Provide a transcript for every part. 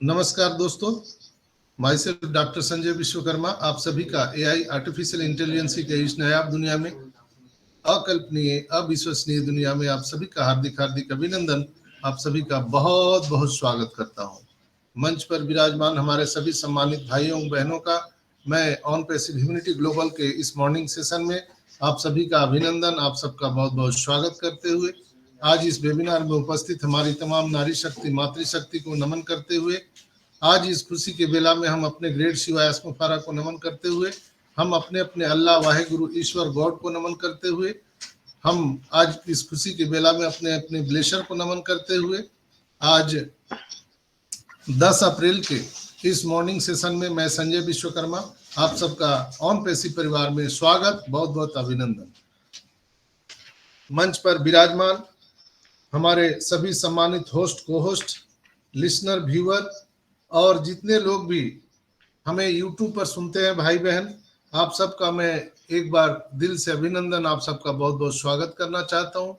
नमस्कार दोस्तों, my self doctor Sanjay Vishwakarma आप सभी का एआई आर्टिफिशियल इंटेलिजेंस के इस नायाब दुनिया में, अकल्पनीय अविश्वसनीय दुनिया में आप सभी का हार्दिक हार्दिक अभिनंदन। आप सभी का बहुत बहुत स्वागत करता हूं। मंच पर विराजमान हमारे सभी सम्मानित भाइयों बहनों का मैं ऑन पैसिव ह्यूमैनिटी ग्लोबल के इस मॉर्निंग सेशन में आप सभी का अभिनंदन, आप सबका बहुत बहुत स्वागत करते हुए आज इस वेबिनार में उपस्थित हमारी तमाम नारी शक्ति मातृशक्ति को नमन करते हुए, आज इस खुशी के बेला में हम अपने ग्रेट शिवाय अस्मफारा को नमन करते हुए, हम अपने अपने अल्लाह वाहे गुरु ईश्वर गॉड को नमन करते हुए, हम आज इस खुशी के बेला में अपने अपने ब्लेशर को नमन करते हुए, आज 10 अप्रैल के इस मॉर्निंग सेशन में मैं संजय विश्वकर्मा आप सबका ऑन पैसिव परिवार में स्वागत, बहुत बहुत अभिनंदन। मंच पर विराजमान हमारे सभी सम्मानित होस्ट, को होस्ट, लिसनर, व्यूअर और जितने लोग भी हमें यूट्यूब पर सुनते हैं भाई बहन, आप सबका मैं एक बार दिल से अभिनंदन, आप सबका बहुत बहुत स्वागत करना चाहता हूं।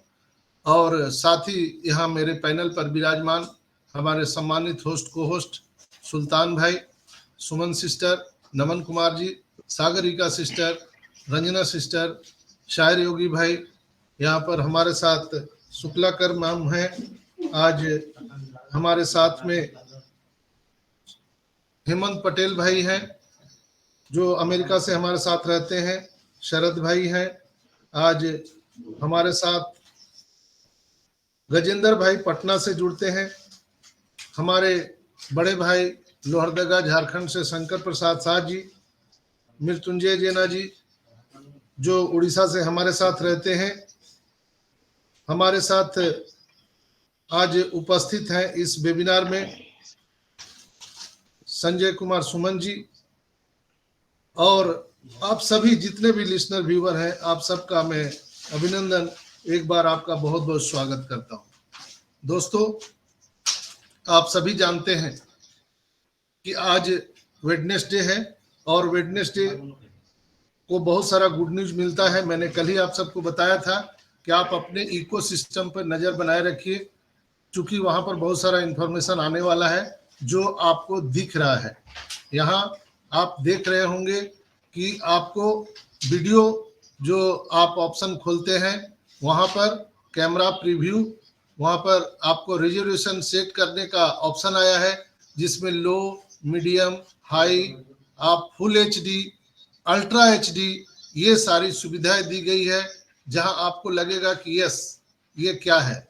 और साथ ही यहाँ मेरे पैनल पर विराजमान हमारे सम्मानित होस्ट, को होस्ट सुल्तान भाई, सुमन सिस्टर, नमन कुमार जी, सागरिका सिस्टर, रंजना सिस्टर, शायर योगी भाई, यहाँ पर हमारे साथ शुक्लाकर मैम हैं। आज हमारे साथ में हेमंत पटेल भाई हैं जो अमेरिका से हमारे साथ रहते हैं। शरद भाई हैं। आज हमारे साथ गजेंद्र भाई पटना से जुड़ते हैं। हमारे बड़े भाई लोहरदगा झारखंड से शंकर प्रसाद शाह जी, मृत्युंजय जेना जी जो उड़ीसा से हमारे साथ रहते हैं। हमारे साथ आज उपस्थित हैं इस वेबिनार में संजय कुमार सुमन जी, और आप सभी जितने भी लिसनर व्यूअर हैं, आप सबका मैं अभिनंदन, एक बार आपका बहुत बहुत स्वागत करता हूं। दोस्तों, आप सभी जानते हैं कि आज वेडनेसडे है और वेडनेसडे को बहुत सारा गुड न्यूज मिलता है। मैंने कल ही आप सबको बताया था कि आप अपने इकोसिस्टम पर नजर बनाए रखिए, क्योंकि वहां पर बहुत सारा इंफॉर्मेशन आने वाला है जो आपको दिख रहा है। यहाँ आप देख रहे होंगे कि आपको वीडियो जो आप ऑप्शन खोलते हैं वहां पर कैमरा प्रीव्यू, वहां पर आपको रेजोल्यूशन सेट करने का ऑप्शन आया है, जिसमें लो, मीडियम, हाई, आप फुल एचडी, अल्ट्रा एचडी, ये सारी सुविधाएं दी गई है, जहां आपको लगेगा कि यस ये क्या है।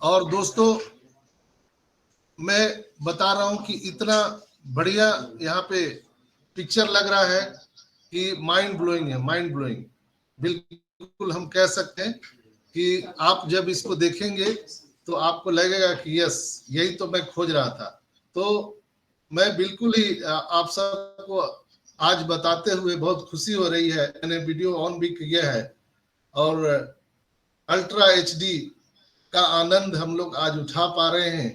और दोस्तों, मैं बता रहा हूं कि इतना बढ़िया यहाँ पे पिक्चर लग रहा है कि माइंड ब्लोइंग है, माइंड ब्लोइंग। बिल्कुल हम कह सकते हैं कि आप जब इसको देखेंगे तो आपको लगेगा कि यस यही तो मैं खोज रहा था। तो मैं बिल्कुल ही आप सबको आज बताते हुए बहुत खुशी हो रही है। मैंने वीडियो ऑन भी किया है और अल्ट्रा एचडी का आनंद हम लोग आज उठा पा रहे हैं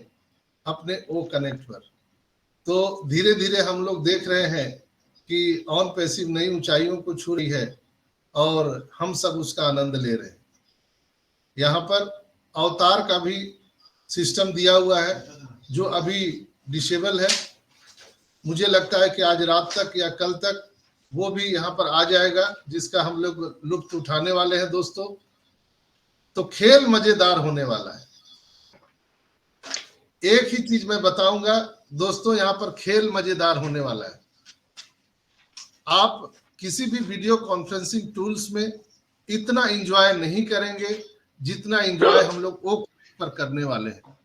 अपने ओ कनेक्ट पर। तो धीरे धीरे हम लोग देख रहे हैं कि ऑन पैसिव नई ऊंचाइयों को छू रही है और हम सब उसका आनंद ले रहे हैं। यहाँ पर अवतार का भी सिस्टम दिया हुआ है जो अभी डिसेबल है। मुझे लगता है कि आज रात तक या कल तक वो भी यहाँ पर आ जाएगा, जिसका हम लोग लुत्फ उठाने वाले हैं दोस्तों। तो खेल मजेदार होने वाला है। एक ही चीज मैं बताऊंगा दोस्तों, यहाँ पर खेल मजेदार होने वाला है। आप किसी भी वीडियो कॉन्फ्रेंसिंग टूल्स में इतना एंजॉय नहीं करेंगे जितना एंजॉय हम लोग ओ पर करने वाले हैं।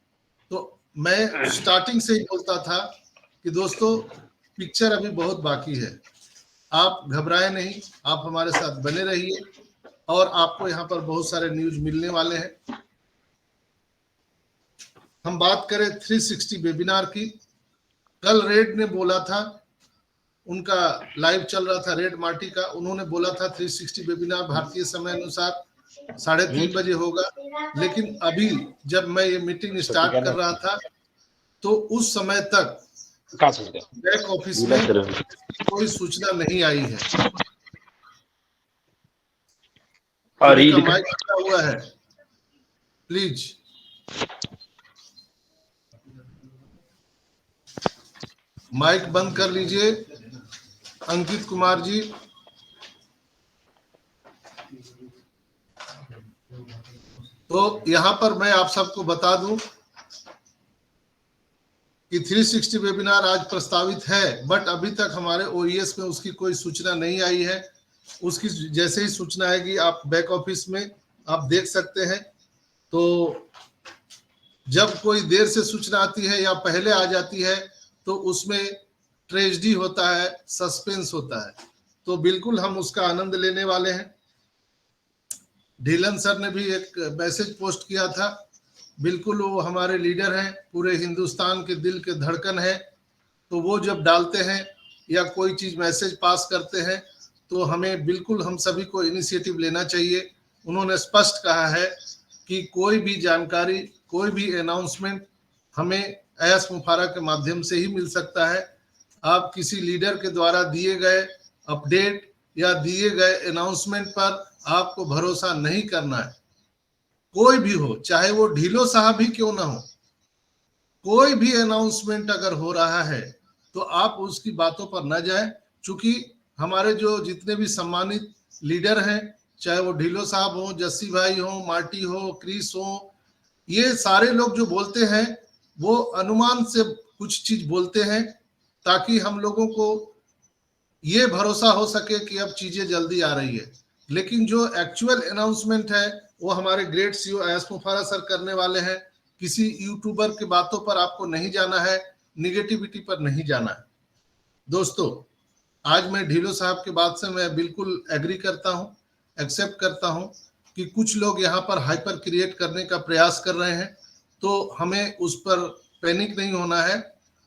तो मैं स्टार्टिंग से ही बोलता था कि दोस्तों पिक्चर अभी बहुत बाकी है, आप घबराए नहीं, आप हमारे साथ बने रहिए और आपको यहाँ पर बहुत सारे न्यूज मिलने वाले हैं। हम बात करें 360 वेबिनार की, कल रेड ने बोला था, उनका लाइव चल रहा था रेड मार्टी का, उन्होंने बोला था 360 वेबिनार भारतीय समय अनुसार 3:30 बजे होगा। लेकिन अभी जब मैं ये मीटिंग स्टार्ट कर रहा था तो उस समय तक बैक ऑफिस में कोई सूचना नहीं आई है। और माइक खुला हुआ है, प्लीज। माइक बंद कर लीजिए अंकित कुमार जी। तो यहां पर मैं आप सबको बता दूं कि 360 वेबिनार आज प्रस्तावित है, बट अभी तक हमारे ओईएस में उसकी कोई सूचना नहीं आई है। उसकी जैसे ही सूचना आएगी आप बैक ऑफिस में आप देख सकते हैं। तो जब कोई देर से सूचना आती है या पहले आ जाती है तो उसमें ट्रेजेडी होता है, सस्पेंस होता है। तो बिल्कुल हम उसका आनंद लेने वाले हैं। ढीलन सर ने भी एक मैसेज पोस्ट किया था, बिल्कुल वो हमारे लीडर हैं, पूरे हिंदुस्तान के दिल के धड़कन है। तो वो जब डालते हैं या कोई चीज मैसेज पास करते हैं तो हमें बिल्कुल हम सभी को इनिशिएटिव लेना चाहिए। उन्होंने स्पष्ट कहा है कि कोई भी जानकारी, कोई भी अनाउंसमेंट हमें ऐस मुफारा के माध्यम से ही मिल सकता है। आप किसी लीडर के द्वारा दिए गए अपडेट या दिए गए अनाउंसमेंट पर आपको भरोसा नहीं करना है। कोई भी हो, चाहे वो ढीलो साहब ही क्यों ना हो, कोई भी अनाउंसमेंट अगर हो रहा है तो आप उसकी बातों पर न जाएं। चूंकि हमारे जो जितने भी सम्मानित लीडर हैं, चाहे वो ढीलो साहब हो, जस्सी भाई हो, मार्टी हो, क्रिस हो, ये सारे लोग जो बोलते हैं वो अनुमान से कुछ चीज बोलते हैं ताकि हम लोगों को ये भरोसा हो सके कि अब चीजें जल्दी आ रही है। लेकिन जो एक्चुअल अनाउंसमेंट है वो हमारे ग्रेट सीईओ एस मुफारा सर करने वाले हैं। किसी यूट्यूबर के बातों पर आपको नहीं जाना है, निगेटिविटी पर नहीं जाना है। दोस्तों, आज मैं ढीलो साहब के बात से मैं बिल्कुल एग्री करता हूं, एक्सेप्ट करता हूं कि कुछ लोग यहाँ पर हाइपर क्रिएट करने का प्रयास कर रहे हैं। तो हमें उस पर पैनिक नहीं होना है,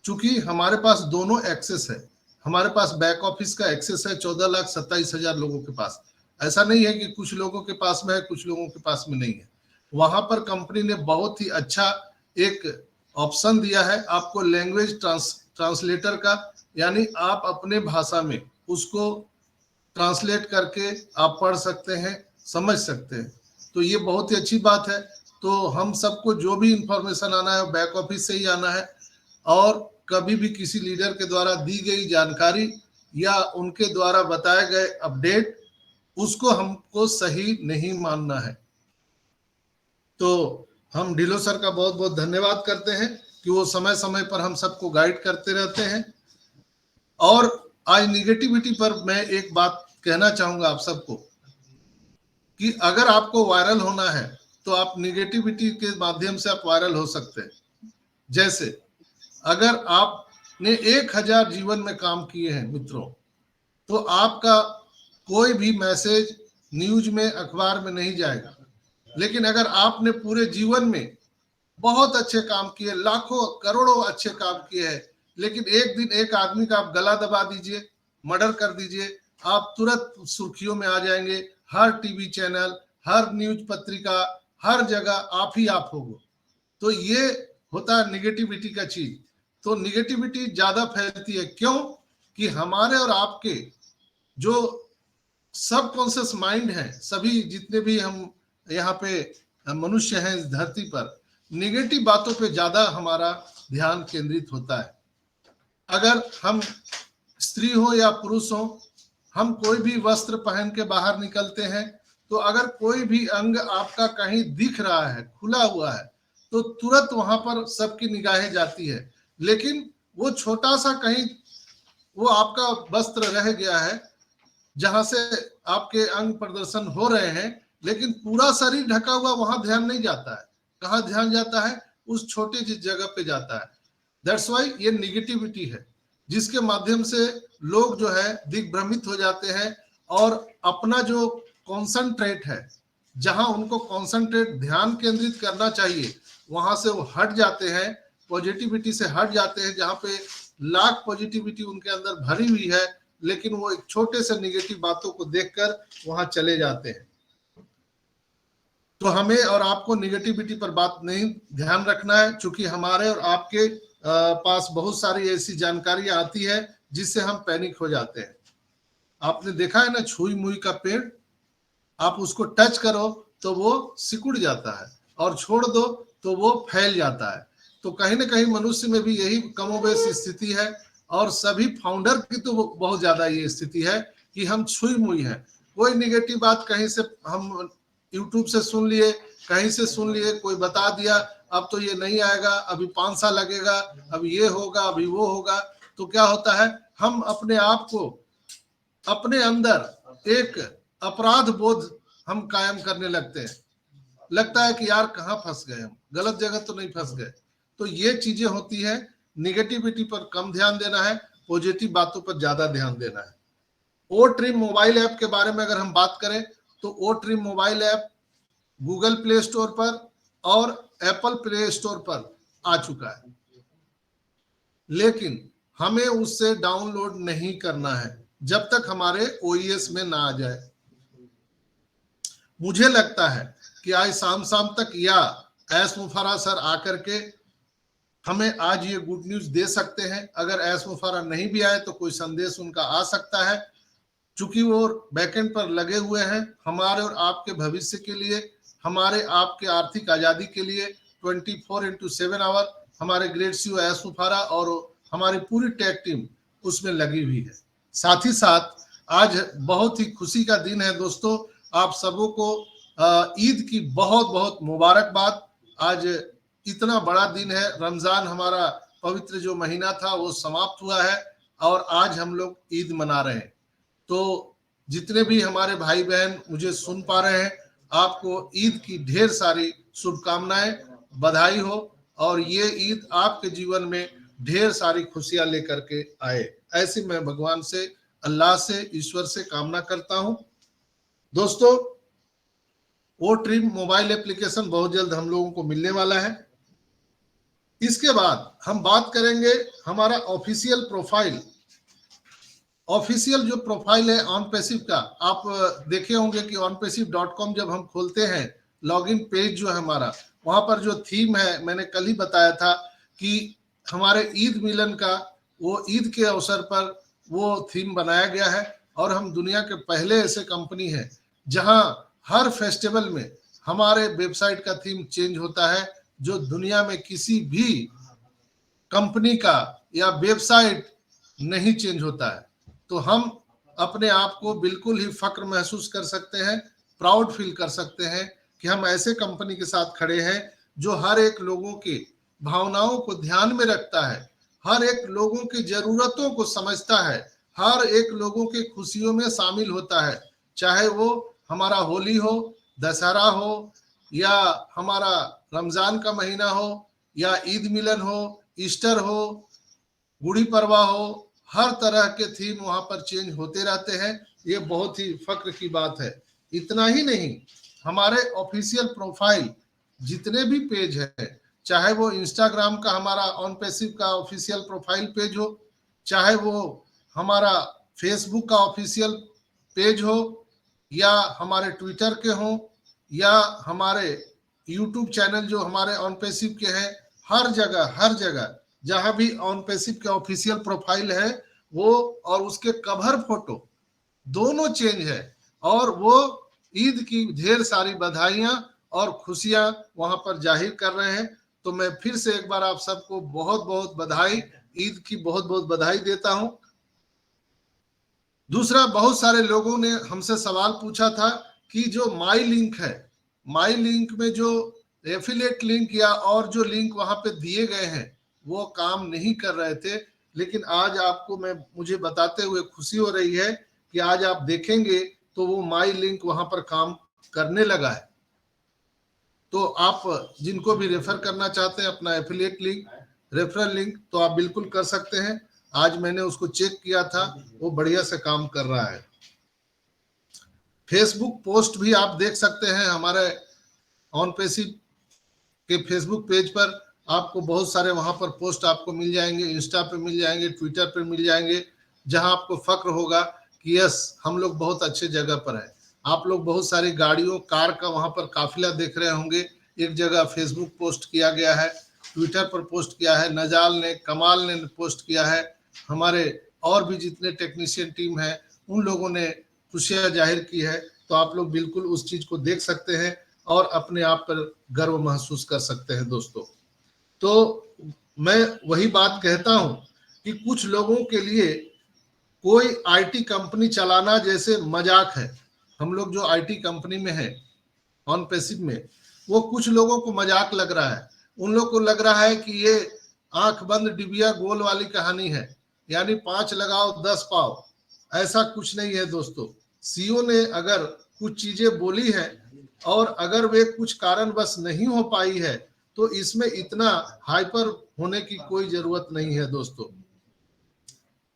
चूंकि हमारे पास दोनों एक्सेस है। हमारे पास बैक ऑफिस का एक्सेस है 14,27,000 लोगों के पास। ऐसा नहीं है कि कुछ लोगों के पास में है, कुछ लोगों के पास में नहीं है। वहां पर कंपनी ने बहुत ही अच्छा एक ऑप्शन दिया है आपको, लैंग्वेज ट्रांसलेटर का, यानी आप अपने भाषा में उसको ट्रांसलेट करके आप पढ़ सकते हैं, समझ सकते हैं। तो ये बहुत ही अच्छी बात है। तो हम सबको जो भी इंफॉर्मेशन आना है बैक ऑफिस से ही आना है, और कभी भी किसी लीडर के द्वारा दी गई जानकारी या उनके द्वारा बताए गए अपडेट उसको हमको सही नहीं मानना है। तो हम ढिलो सर का बहुत बहुत धन्यवाद करते हैं कि वो समय समय पर हम सबको गाइड करते रहते हैं। और आज निगेटिविटी पर मैं एक बात कहना चाहूंगा आप सबको कि अगर आपको वायरल होना है तो आप निगेटिविटी के माध्यम से आप वायरल हो सकते हैं। जैसे अगर आपने 1000 जीवन में काम किए हैं मित्रों, तो आपका कोई भी मैसेज न्यूज में, अखबार में नहीं जाएगा। लेकिन अगर आपने पूरे जीवन में बहुत अच्छे काम किए, लाखों करोड़ों अच्छे काम किए हैं, लेकिन एक दिन एक आदमी का आप गला दबा दीजिए, मर्डर कर दीजिए, आप तुरंत सुर्खियों में आ जाएंगे। हर टीवी चैनल, हर न्यूज पत्रिका, हर जगह आप ही आप होगे। तो ये होता है निगेटिविटी का चीज। तो निगेटिविटी ज्यादा फैलती है, क्यों कि हमारे और आपके जो सबकॉन्शियस माइंड है, सभी जितने भी हम यहाँ पे मनुष्य हैं इस धरती पर, निगेटिव बातों पे ज्यादा हमारा ध्यान केंद्रित होता है। अगर हम स्त्री हो या पुरुष हो, हम कोई भी वस्त्र पहन के बाहर निकलते हैं तो अगर कोई भी अंग आपका कहीं दिख रहा है, खुला हुआ है, तो तुरंत वहां पर सबकी निगाहें जाती है। लेकिन वो छोटा सा कहीं वो आपका वस्त्र रह गया है जहां से आपके अंग प्रदर्शन हो रहे हैं, लेकिन पूरा शरीर ढका हुआ, वहां ध्यान नहीं जाता है। कहाँ ध्यान जाता है? उस छोटे सी जगह पे जाता है। दैट्स वाई ये निगेटिविटी है, जिसके माध्यम से लोग जो है दिग्भ्रमित हो जाते हैं और अपना जो कॉन्सेंट्रेट है, जहां उनको कॉन्सेंट्रेट ध्यान केंद्रित करना चाहिए, वहां से वो हट जाते हैं, पॉजिटिविटी से हट जाते हैं। जहां पे लाख पॉजिटिविटी उनके अंदर भरी हुई है, लेकिन वो एक छोटे से निगेटिव बातों को देखकर वहां चले जाते हैं। तो हमें और आपको निगेटिविटी पर बात नहीं ध्यान रखना है, क्योंकि हमारे और आपके पास बहुत सारी ऐसी जानकारियां आती है जिससे हम पैनिक हो जाते हैं। आपने देखा है ना, छुई मुई का पेड़, आप उसको टच करो तो वो सिकुड़ जाता है और छोड़ दो तो वो फैल जाता है। तो कहीं ना कहीं मनुष्य में भी यही कमोबेश स्थिति है। और सभी फाउंडर की तो बहुत ज्यादा ये स्थिति है कि हम छुई मुई हैं। कोई निगेटिव बात कहीं से हम यूट्यूब से सुन लिए, कहीं से सुन लिए, कोई बता दिया अब तो ये नहीं आएगा, अभी 5 साल लगेगा, अब ये होगा, अभी वो होगा, तो क्या होता है हम अपने आप को अपने अंदर एक अपराध बोध हम कायम करने लगते हैं। लगता है कि यार कहाँ फंस गए, हम गलत जगह तो नहीं फंस गए। तो ये चीजें होती है। निगेटिविटी पर कम ध्यान देना है, पॉजिटिव बातों पर ज्यादा ध्यान देना है। ओ ट्रिम मोबाइल ऐप के बारे में अगर हम बात करें तो ओ ट्रिम mobile app Google Play Store पर और एप्पल प्ले स्टोर पर आ चुका है, लेकिन हमें उससे डाउनलोड नहीं करना है जब तक हमारे ओईएस में ना आ जाए। मुझे लगता है कि आज शाम तक या एस मुफारा सर आकर के हमें आज ये गुड न्यूज दे सकते हैं। अगर एस मुफारा नहीं भी आए तो कोई संदेश उनका आ सकता है, चूंकि वो बैकएंड पर लगे हुए हैं हमारे और आपके भविष्य के लिए, हमारे आपके आर्थिक आजादी के लिए 24/7 आवर हमारे ग्रेट सीईओ एस मुफारा और हमारी पूरी टेक टीम उसमें लगी हुई है। साथ ही साथ आज बहुत ही खुशी का दिन है दोस्तों, आप सबों को ईद की बहुत बहुत मुबारकबाद। आज इतना बड़ा दिन है, रमजान हमारा पवित्र जो महीना था वो समाप्त हुआ है और आज हम लोग ईद मना रहे हैं। तो जितने भी हमारे भाई बहन मुझे सुन पा रहे हैं, आपको ईद की ढेर सारी शुभकामनाएं, बधाई हो और ये ईद आपके जीवन में ढेर सारी खुशियां लेकर के आए, ऐसी मैं भगवान से, अल्लाह से, ईश्वर से कामना करता हूं। दोस्तों वो ट्रिम मोबाइल एप्लीकेशन बहुत जल्द हम लोगों को मिलने वाला है। इसके बाद हम बात करेंगे हमारा ऑफिशियल प्रोफाइल। ऑफिशियल जो प्रोफाइल है ऑनपैसिव का, आप देखे होंगे कि onpassive.com जब हम खोलते हैं, लॉगिन पेज जो है हमारा, वहां पर जो थीम है, मैंने कल ही बताया था कि हमारे ईद मिलन का, वो ईद के अवसर पर वो थीम बनाया गया है और हम दुनिया के पहले ऐसे कंपनी है जहां हर फेस्टिवल में हमारे वेबसाइट का थीम चेंज होता है, जो दुनिया में किसी भी कंपनी का या वेबसाइट नहीं चेंज होता है। तो हम अपने आप को बिल्कुल ही फक्र महसूस कर सकते हैं, प्राउड फील कर सकते हैं कि हम ऐसे कंपनी के साथ खड़े हैं जो हर एक लोगों की भावनाओं को ध्यान में रखता है, हर एक लोगों की जरूरतों को समझता है, हर एक लोगों के खुशियों में शामिल होता है, चाहे वो हमारा होली हो, दशहरा हो, या हमारा रमजान का महीना हो, या ईद मिलन हो, ईस्टर हो, गुड़ी पड़वा हो, हर तरह के थीम वहां पर चेंज होते रहते हैं। ये बहुत ही फक्र की बात है। इतना ही नहीं, हमारे ऑफिशियल प्रोफाइल जितने भी पेज है, चाहे वो इंस्टाग्राम का हमारा ऑनपैसिव का ऑफिशियल प्रोफाइल पेज हो, चाहे वो हमारा फेसबुक का ऑफिशियल पेज हो, या हमारे ट्विटर के हो, या हमारे यूट्यूब चैनल जो हमारे ऑनपैसिव के हैं, हर जगह जहां भी ऑनपैसिव के ऑफिशियल प्रोफाइल है वो और उसके कवर फोटो दोनों चेंज है और वो ईद की ढेर सारी बधाइयां और खुशियां वहां पर जाहिर कर रहे हैं। तो मैं फिर से एक बार आप सबको बहुत बहुत बधाई, ईद की बहुत बहुत बधाई देता हूं। दूसरा, बहुत सारे लोगों ने हमसे सवाल पूछा था कि जो माई लिंक है, माई लिंक में जो एफिलिएट लिंक या और जो लिंक वहां पे दिए गए हैं वो काम नहीं कर रहे थे, लेकिन आज आपको मुझे बताते हुए खुशी हो रही है कि आज आप देखेंगे तो वो माई लिंक वहां पर काम करने लगा है। तो आप जिनको भी रेफर करना चाहते हैं अपना एफिलिएट लिंक, रेफरल लिंक, तो आप बिल्कुल कर सकते हैं। आज मैंने उसको चेक किया था, वो बढ़िया से काम कर रहा है। फेसबुक पोस्ट भी आप देख सकते हैं, हमारे ऑनपैसिव के फेसबुक पेज पर आपको बहुत सारे वहां पर पोस्ट आपको मिल जाएंगे, इंस्टा पे मिल जाएंगे, ट्विटर पे मिल जाएंगे, जहां आपको फक्र होगा कि यस हम लोग बहुत अच्छे जगह पर हैं। आप लोग बहुत सारी गाड़ियों, कार का वहां पर काफिला देख रहे होंगे। एक जगह फेसबुक पोस्ट किया गया है, ट्विटर पर पोस्ट किया है, नजाल ने, कमाल ने पोस्ट किया है, हमारे और भी जितने टेक्नीशियन टीम है उन लोगों ने खुशियां जाहिर की है। तो आप लोग बिल्कुल उस चीज को देख सकते हैं और अपने आप पर गर्व महसूस कर सकते हैं दोस्तों। तो मैं वही बात कहता हूं कि कुछ लोगों के लिए कोई आईटी कंपनी चलाना जैसे मजाक है। हम लोग जो आईटी कंपनी में है ऑन पैसिव में, वो कुछ लोगों को मजाक लग रहा है। उन लोग को लग रहा है कि ये आंख बंद डिबिया गोल वाली कहानी है, यानी 5 लगाओ 10 पाओ। ऐसा कुछ नहीं है दोस्तों। सीईओ ने अगर कुछ चीजें बोली है और अगर वे कुछ कारणवश नहीं हो पाई है तो इसमें इतना हाइपर होने की कोई जरूरत नहीं है दोस्तों।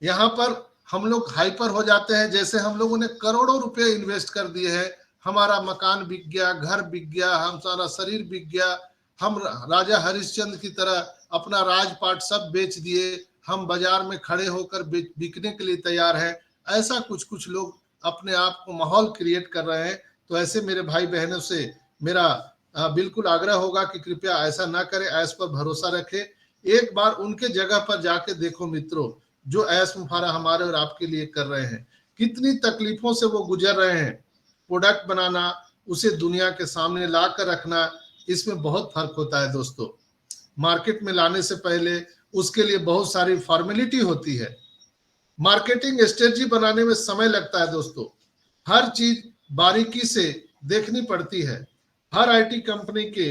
यहाँ पर हम लोग हाइपर हो जाते हैं जैसे हम लोगों ने करोड़ों रुपए इन्वेस्ट कर दिए हैं, हमारा मकान बिक गया, घर बिक गया, हम सारा शरीर बिक गया, हम राजा हरिश्चंद्र की तरह अपना राजपाट सब बेच दिए, हम बाजार में खड़े होकर बिकने के लिए तैयार हैं। ऐसा कुछ कुछ लोग अपने आप को माहौल क्रिएट कर रहे हैं। तो ऐसे मेरे भाई बहनों से मेरा बिल्कुल आग्रह होगा कि कृपया ऐसा ना करें, ऐस पर भरोसा रखें। एक बार उनके जगह पर जाके देखो मित्रों, जो ऐश मुफारा हमारे और आपके लिए कर रहे हैं, कितनी तकलीफों से वो गुजर रहे हैं। प्रोडक्ट बनाना, उसे दुनिया के सामने ला कर रखना, इसमें बहुत फर्क होता है दोस्तों। मार्केट में लाने से पहले उसके लिए बहुत सारी फॉर्मेलिटी होती है। मार्केटिंग स्ट्रेटजी बनाने में समय लगता है दोस्तों। हर चीज बारीकी से देखनी पड़ती है। हर आईटी कंपनी के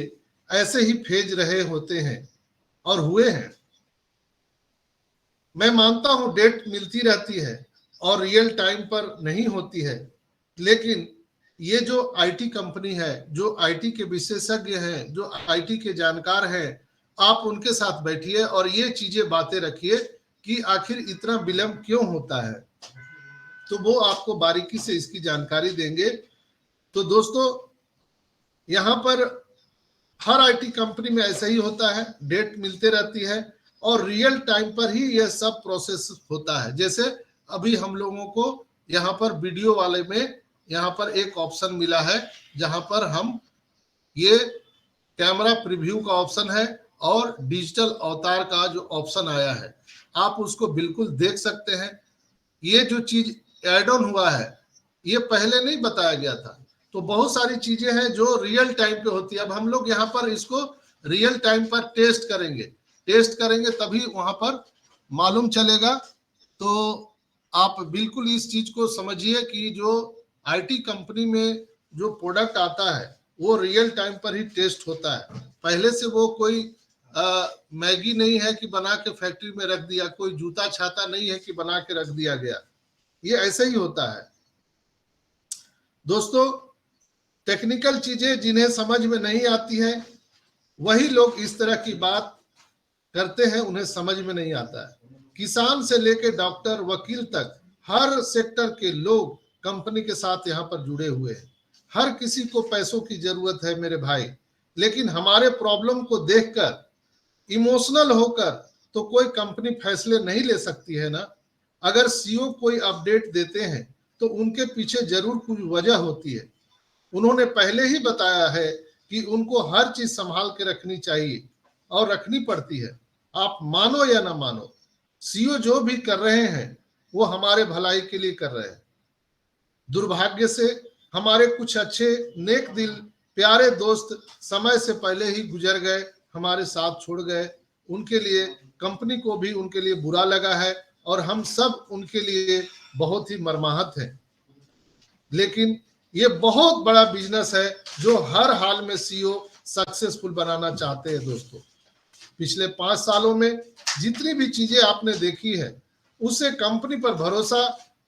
ऐसे ही फेज रहे होते हैं और हुए हैं। मैं मानता हूं डेट मिलती रहती है और रियल टाइम पर नहीं होती है, लेकिन ये जो आईटी कंपनी है, जो आईटी के विशेषज्ञ हैं, जो आईटी के जानकार हैं, आप उनके साथ बैठिए और ये चीजें बातें रखिए कि आखिर इतना विलंब क्यों होता है, तो वो आपको बारीकी से इसकी जानकारी देंगे। तो दोस्तों, यहाँ पर हर आईटी कंपनी में ऐसा ही होता है, डेट मिलते रहती है और रियल टाइम पर ही यह सब प्रोसेस होता है। जैसे अभी हम लोगों को यहाँ पर वीडियो वाले में यहाँ पर एक ऑप्शन मिला है जहां पर हम ये कैमरा प्रीव्यू का ऑप्शन है और डिजिटल अवतार का जो ऑप्शन आया है, आप उसको बिल्कुल देख सकते हैं। ये जो चीज एड ऑन हुआ है, ये पहले नहीं बताया गया था। तो बहुत सारी चीजें हैं जो रियल टाइम पे होती है। अब हम लोग यहाँ पर इसको रियल टाइम पर टेस्ट करेंगे तभी वहां पर मालूम चलेगा। तो आप बिल्कुल इस चीज को समझिए कि जो आईटी कंपनी में जो प्रोडक्ट आता है वो रियल टाइम पर ही टेस्ट होता है। पहले से वो कोई मैगी नहीं है कि बना के फैक्ट्री में रख दिया, कोई जूता छाता नहीं है कि बना के रख दिया गया। ये ऐसे ही होता है दोस्तों। टेक्निकल चीजें जिन्हें समझ में नहीं आती है वही लोग इस तरह की बात करते हैं, उन्हें समझ में नहीं आता है। किसान से लेकर डॉक्टर, वकील तक हर सेक्टर के लोग कंपनी के साथ यहाँ पर जुड़े हुए हैं। हर किसी को पैसों की जरूरत है मेरे भाई, लेकिन हमारे प्रॉब्लम को देखकर इमोशनल होकर तो कोई कंपनी फैसले नहीं ले सकती है ना। अगर सीईओ कोई अपडेट देते हैं तो उनके पीछे जरूर कुछ वजह होती है। उन्होंने पहले ही बताया है कि उनको हर चीज संभाल के रखनी चाहिए और रखनी पड़ती है। आप मानो या ना मानो, सीईओ जो भी कर रहे हैं वो हमारे भलाई के लिए कर रहे हैं। दुर्भाग्य से हमारे कुछ अच्छे नेक दिल प्यारे दोस्त समय से पहले ही गुजर गए, हमारे साथ छोड़ गए। उनके लिए कंपनी को भी उनके लिए बुरा लगा है और हम सब उनके लिए बहुत ही मर्माहत हैं। लेकिन ये बहुत बड़ा बिजनेस है जो हर हाल में सीईओ सक्सेसफुल बनाना चाहते हैं दोस्तों। पिछले 5 सालों में जितनी भी चीजें आपने देखी है उससे कंपनी पर भरोसा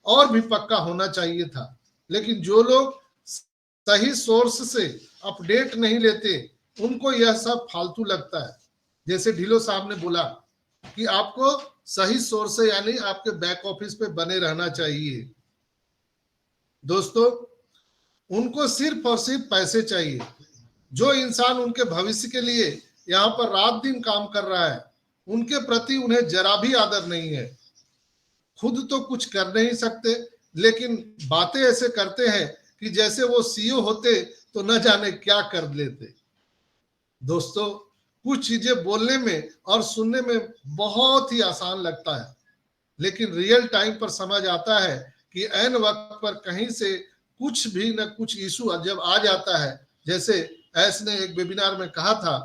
और भी पक्का होना चाहिए था। लेकिन जो लोग सही सोर्स से अपडेट नहीं लेते उनको यह सब फालतू लगता है। जैसे ढिलो साहब ने बोला कि आपको सही सोर्स से यानी आपके बैक ऑफिस पे बने रहना चाहिए। दोस्तों, उनको सिर्फ और सिर्फ पैसे चाहिए। जो इंसान उनके भविष्य के लिए यहाँ पर रात दिन काम कर रहा है उनके प्रति उन्हें जरा भी आदर नहीं है। खुद तो कुछ कर नहीं सकते लेकिन बातें ऐसे करते हैं कि जैसे वो सीईओ होते तो न जाने क्या कर लेते। दोस्तों, कुछ चीजें बोलने में और सुनने में बहुत ही आसान लगता है, लेकिन रियल टाइम पर समझ आता है कि ऐन वक्त पर कहीं से कुछ भी न कुछ इशू जब आ जाता है। जैसे ऐस ने एक वेबिनार में कहा था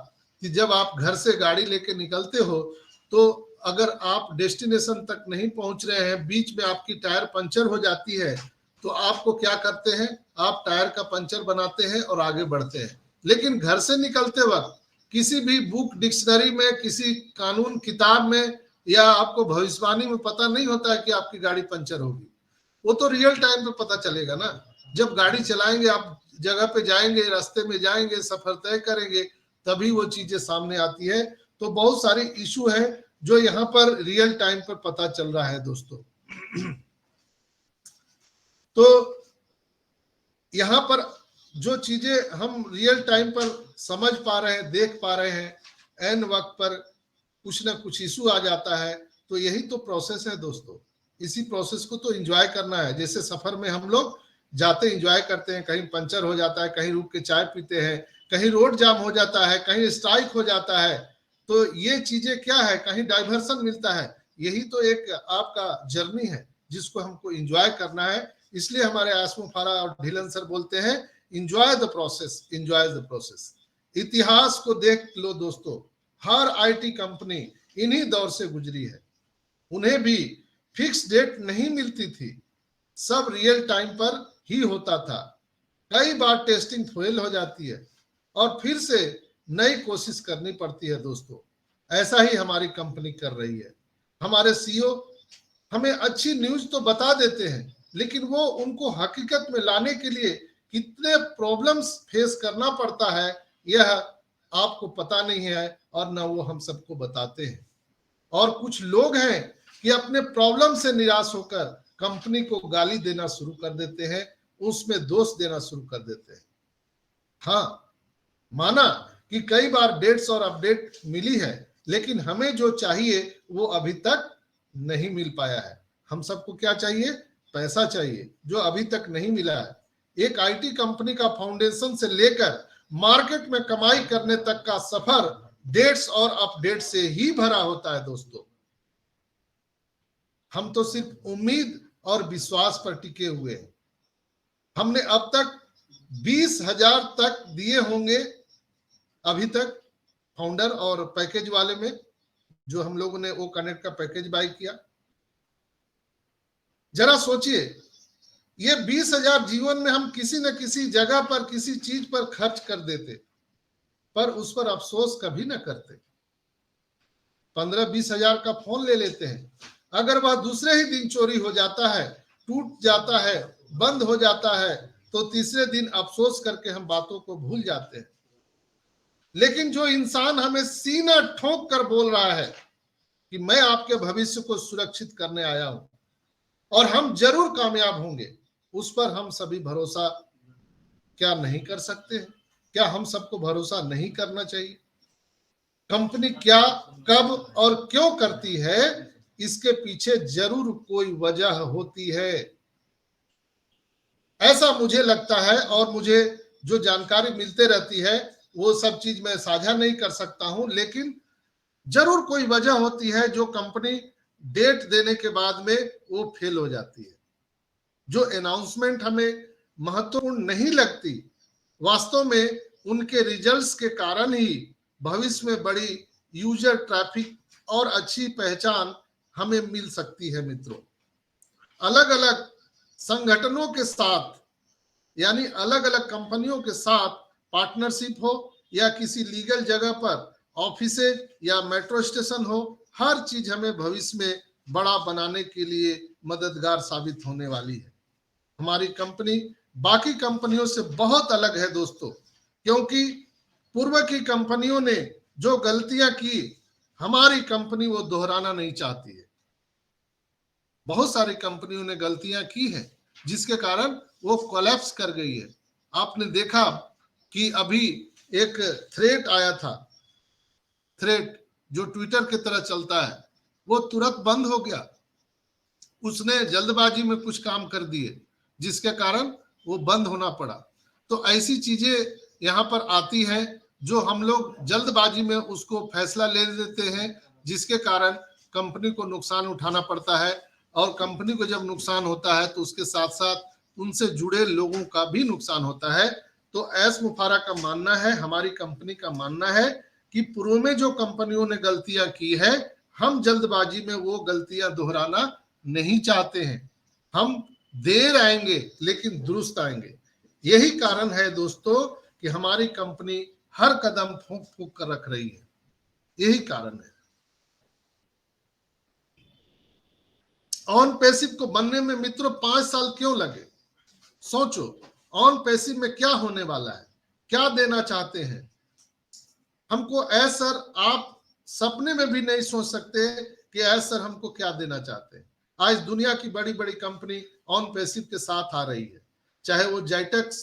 कि जब आप घर से गाड़ी लेके निकलते हो तो अगर आप डेस्टिनेशन तक नहीं पहुंच रहे हैं, बीच में आपकी टायर पंचर हो जाती है, तो आपको क्या करते हैं, आप टायर का पंचर बनाते हैं और आगे बढ़ते हैं। लेकिन घर से निकलते वक्त किसी भी बुक डिक्शनरी में, किसी कानून किताब में या आपको भविष्यवाणी में पता नहीं होता है कि आपकी गाड़ी पंचर होगी। वो तो रियल टाइम पे पता चलेगा ना, जब गाड़ी चलाएंगे, आप जगह पे जाएंगे, रास्ते में जाएंगे, सफर तय करेंगे, तभी वो चीजें सामने आती है। तो बहुत सारे इशू है जो यहाँ पर रियल टाइम पर पता चल रहा है दोस्तों। तो यहाँ पर जो चीजें हम रियल टाइम पर समझ पा रहे हैं, देख पा रहे हैं, एन वक्त पर कुछ ना कुछ इशू आ जाता है, तो यही तो प्रोसेस है दोस्तों। इसी प्रोसेस को तो एंजॉय करना है। जैसे सफर में हम लोग जाते एंजॉय करते हैं, कहीं पंचर हो जाता है, कहीं रुक के चाय पीते हैं, कहीं रोड जाम हो जाता है, कहीं स्ट्राइक हो जाता है, तो ये चीजें क्या है, कहीं डाइवर्सन मिलता है। यही तो एक आपका जर्नी है जिसको हमको एंजॉय करना है। इसलिए हमारे आसमो फारा और ढिलन सर बोलते हैं, enjoy the process, enjoy the process. इतिहास को देख लो दोस्तों, हर आईटी कंपनी इन्हीं दौर से गुजरी है। उन्हें भी फिक्स डेट नहीं मिलती थी, सब रियल टाइम पर ही होता था। कई बार टेस्टिंग फेल हो जाती है और फिर से नई कोशिश करनी पड़ती है दोस्तों। ऐसा ही हमारी कंपनी कर रही है। हमारे सीईओ हमें अच्छी न्यूज तो बता देते हैं, लेकिन वो उनको हकीकत में लाने के लिए कितने प्रॉब्लम्स फेस करना पड़ता है, यह आपको पता नहीं है और ना वो हम सबको बताते हैं। और कुछ लोग हैं कि अपने प्रॉब्लम से निराश होकर कंपनी को गाली देना शुरू कर देते हैं, उसमें दोष देना शुरू कर देते हैं। हाँ, माना कि कई बार डेट्स और अपडेट मिली है, लेकिन हमें जो चाहिए वो अभी तक नहीं मिल पाया है। हम सबको क्या चाहिए, पैसा चाहिए, जो अभी तक नहीं मिला है। एक आईटी कंपनी का फाउंडेशन से लेकर मार्केट में कमाई करने तक का सफर डेट्स और अपडेट से ही भरा होता है दोस्तों। हम तो सिर्फ उम्मीद और विश्वास पर टिके हुए हैं। हमने अब तक 20,000 तक दिए होंगे अभी तक, फाउंडर और पैकेज वाले में, जो हम लोगों ने वो कनेक्ट का पैकेज बाय किया। जरा सोचिए, ये 20,000 जीवन में हम किसी न किसी जगह पर, किसी चीज पर खर्च कर देते, पर उस पर अफसोस कभी ना करते। 15-20 हजार का फोन ले लेते हैं, अगर वह दूसरे ही दिन चोरी हो जाता है, टूट जाता है, बंद हो जाता है, तो तीसरे दिन अफसोस करके हम बातों को भूल जाते हैं। लेकिन जो इंसान हमें सीना ठोक कर बोल रहा है कि मैं आपके भविष्य को सुरक्षित करने आया हूं और हम जरूर कामयाब होंगे, उस पर हम सभी भरोसा क्या नहीं कर सकते हैं? क्या हम सबको भरोसा नहीं करना चाहिए? कंपनी क्या, कब और क्यों करती है, इसके पीछे जरूर कोई वजह होती है, ऐसा मुझे लगता है। और मुझे जो जानकारी मिलते रहती है वो सब चीज मैं साझा नहीं कर सकता हूं, लेकिन जरूर कोई वजह होती है जो कंपनी डेट देने के बाद में वो फेल हो जाती है। जो अनाउंसमेंट हमें महत्वपूर्ण नहीं लगती, वास्तव में उनके रिजल्ट्स के कारण ही भविष्य में बड़ी यूजर ट्रैफिक और अच्छी पहचान हमें मिल सकती है मित्रों। अलग अलग संगठनों के साथ, यानी अलग अलग कंपनियों के साथ पार्टनरशिप हो या किसी लीगल जगह पर ऑफिस या मेट्रो स्टेशन हो, हर चीज हमें भविष्य में बड़ा बनाने के लिए मददगार साबित होने वाली है। हमारी कंपनी बाकी कंपनियों से बहुत अलग है दोस्तों, क्योंकि पूर्व की कंपनियों ने जो गलतियां की, हमारी कंपनी वो दोहराना नहीं चाहती है। बहुत सारी कंपनियों ने गलतियां की है जिसके कारण वो कोलैप्स कर गई है। आपने देखा कि अभी एक थ्रेट आया था, थ्रेट जो ट्विटर की तरह चलता है, वो तुरंत बंद हो गया। उसने जल्दबाजी में कुछ काम कर दिए जिसके कारण वो बंद होना पड़ा। तो ऐसी चीजें यहाँ पर आती हैं जो हम लोग जल्दबाजी में उसको फैसला ले लेते हैं, जिसके कारण कंपनी को नुकसान उठाना पड़ता है। और कंपनी को जब नुकसान होता है तो उसके साथ साथ उनसे जुड़े लोगों का भी नुकसान होता है। तो एस मुफारा का मानना है, हमारी कंपनी का मानना है कि पूर्व में जो कंपनियों ने गलतियां की है, हम जल्दबाजी में वो गलतियां दोहराना नहीं चाहते हैं। हम देर आएंगे लेकिन दुरुस्त आएंगे। यही कारण है दोस्तों कि हमारी कंपनी हर कदम फूंक फूंक कर रख रही है। यही कारण है। ऑन पैसिव को बनने में मित्रों 5 साल क्यों लगे? सोचो, ऑन पैसिव में क्या होने वाला है, क्या देना चाहते हैं हमको। सर आप सपने में भी नहीं सोच सकते कि सर हमको क्या देना चाहते हैं। आज दुनिया की बड़ी बड़ी कंपनी ऑन पैसिव के साथ आ रही है, चाहे वो जाइटेक्स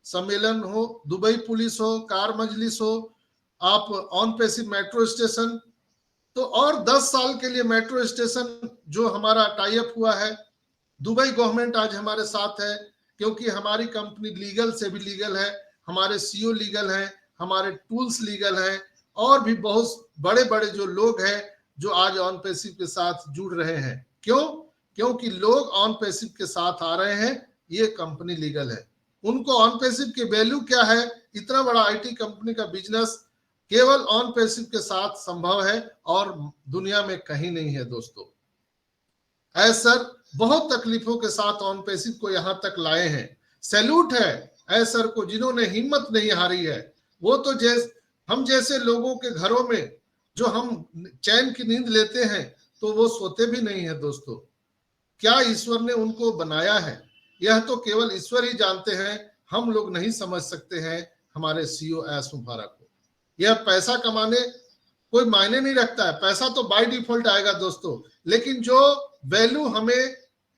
सम्मेलन हो, दुबई पुलिस हो, कार मजलिस हो, आप ऑन पैसिव मेट्रो स्टेशन, तो और 10 साल के लिए मेट्रो स्टेशन जो हमारा टाई अप हुआ है, दुबई गवर्नमेंट आज हमारे साथ है, क्योंकि हमारी कंपनी लीगल से भी लीगल है, हमारे सीईओ लीगल हैं, हमारे टूल्स लीगल हैं, और भी बहुत बड़े बड़े जो लोग हैं जो आज ऑन पैसिव के साथ जुड़ रहे हैं। क्यों? क्योंकि लोग ऑन पैसिव के साथ आ रहे हैं, ये कंपनी लीगल है। उनको ऑन पैसिव की वैल्यू क्या है? इतना बड़ा आईटी कंपनी का बिजनेस केवल ऑन पैसिव के साथ संभव है और दुनिया में कहीं नहीं है दोस्तों। सर बहुत तकलीफों के साथ ऑन पैसिव को यहां तक लाए हैं। सैल्यूट है सर को, जिन्होंने हिम्मत नहीं हारी है। वो तो हम जैसे लोगों के घरों में जो हम चैन की नींद लेते हैं तो वो सोते भी नहीं है दोस्तों। क्या ईश्वर ने उनको बनाया है, यह तो केवल ईश्वर ही जानते हैं। हम लोग नहीं समझ सकते हैं हमारे सीईओ एस मुबारक को। यह पैसा कमाने कोई मायने नहीं रखता है, पैसा तो बाय डिफॉल्ट आएगा दोस्तों, लेकिन जो वैल्यू हमें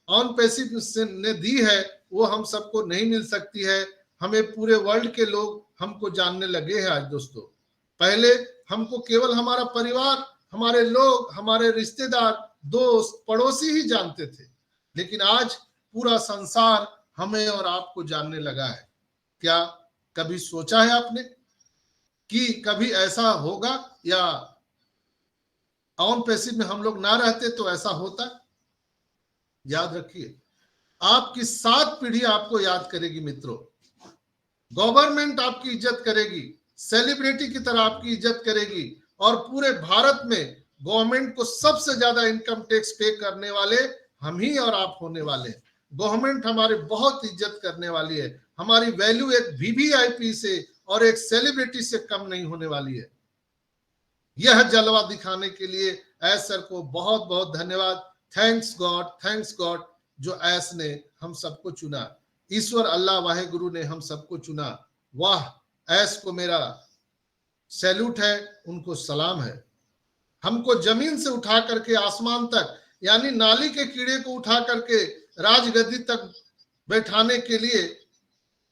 ऑन पैसिव ने दी है वो हम सबको नहीं मिल सकती है। हमें पूरे वर्ल्ड के लोग हमको जानने लगे हैं आज दोस्तों। पहले हमको केवल हमारा परिवार, हमारे लोग, हमारे रिश्तेदार, दोस्त, पड़ोसी ही जानते थे, लेकिन आज पूरा संसार हमें और आपको जानने लगा है। क्या कभी सोचा है आपने कि कभी ऐसा होगा, या ऑन पैसिव में हम लोग ना रहते तो ऐसा होता? याद रखिए, आपकी 7 पीढ़ी आपको याद करेगी मित्रों। गवर्नमेंट आपकी इज्जत करेगी, सेलिब्रिटी की तरह आपकी इज्जत करेगी, और पूरे भारत में गवर्नमेंट को सबसे ज्यादा इनकम टैक्स पे करने वाले हम ही और आप होने वाले। गवर्नमेंट हमारे बहुत इज्जत करने वाली है। हमारी वैल्यू एक वीवीआईपी से और एक सेलिब्रिटी से कम नहीं होने वाली है। यह जलवा दिखाने के लिए एस सर को बहुत बहुत धन्यवाद। थैंक्स गॉड जो एस ने हम सबको चुना। ईश्वर अल्लाह वाहे गुरु ने हम सबको चुना। वाह, एस को मेरा सैल्यूट है, उनको सलाम है। हमको जमीन से उठा करके आसमान तक, यानी नाली के कीड़े को उठा करके राजगद्दी तक बैठाने के लिए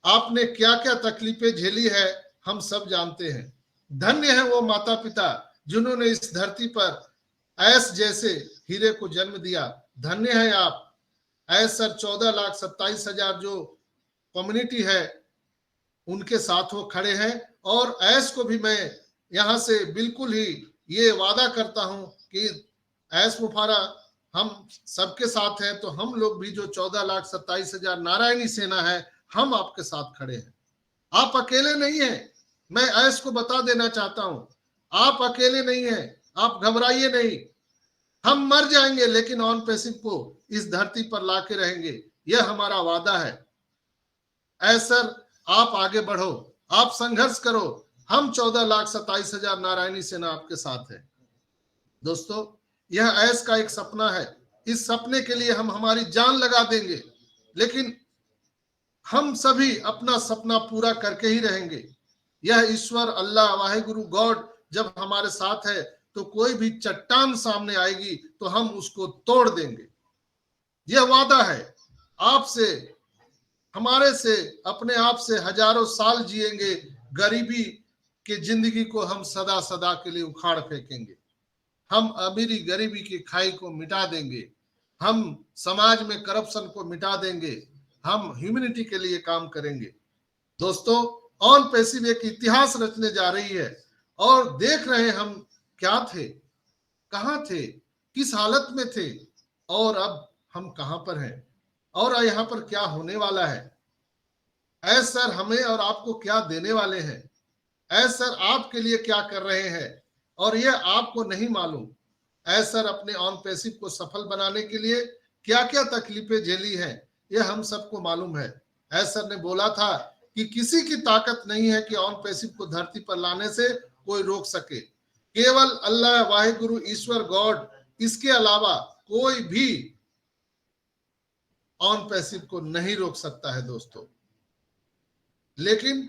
आपने क्या क्या तकलीफें झेली है हम सब जानते हैं। धन्य है वो माता पिता जिन्होंने इस धरती पर ऐस जैसे हीरे को जन्म दिया। धन्य है आप। ऐस सर 14,27,000 जो कम्युनिटी है उनके साथ वो खड़े हैं, और ऐस को भी मैं यहां से बिल्कुल ही ये वादा करता हूं कि ऐस मुफारा हम सबके साथ हैं, तो हम लोग भी जो 14,27,000 नारायणी सेना है, हम आपके साथ खड़े हैं। आप अकेले नहीं हैं, मैं ऐस को बता देना चाहता हूं, आप अकेले नहीं हैं। आप घबराइए नहीं। हम मर जाएंगे लेकिन ऑन पैसिव को इस धरती पर लाके रहेंगे, यह हमारा वादा है। ऐसा आप आगे बढ़ो, आप संघर्ष करो। हम 14,27,000 नारायणी सेना आपके साथ है दोस्तों। यह ऐस का एक सपना है, इस सपने के लिए हम हमारी जान लगा देंगे, लेकिन हम सभी अपना सपना पूरा करके ही रहेंगे। यह ईश्वर अल्लाह वाहेगुरु गॉड जब हमारे साथ है तो कोई भी चट्टान सामने आएगी तो हम उसको तोड़ देंगे। यह वादा है। आपसे, हमारे से, अपने आप से हजारों साल जिएंगे। गरीबी के जिंदगी को हम सदा सदा के लिए उखाड़ फेंकेंगे। हम अमीरी गरीबी की खाई को मिटा देंगे। हम समाज में करप्शन को मिटा देंगे। हम ह्यूमैनिटी के लिए काम करेंगे दोस्तों। ऑन पैसिव एक इतिहास रचने जा रही है, और देख रहे हैं हम क्या थे, कहां थे, किस हालत में थे, और अब हम कहां पर हैं, और यहाँ पर क्या होने वाला है। ऐस सर हमें और आपको क्या देने वाले हैं, ऐस सर आपके लिए क्या कर रहे हैं, और यह आपको नहीं मालूम। ऐसर अपने ऑन पैसिव को सफल बनाने के लिए क्या क्या तकलीफें झेली हैं, यह हम सबको मालूम है। ऐसर ने बोला था कि किसी की ताकत नहीं है कि ऑन पैसिव को धरती पर लाने से कोई रोक सके, केवल अल्लाह वाहिगुरु ईश्वर गॉड, इसके अलावा कोई भी ऑन पैसिव को नहीं रोक सकता है दोस्तों। लेकिन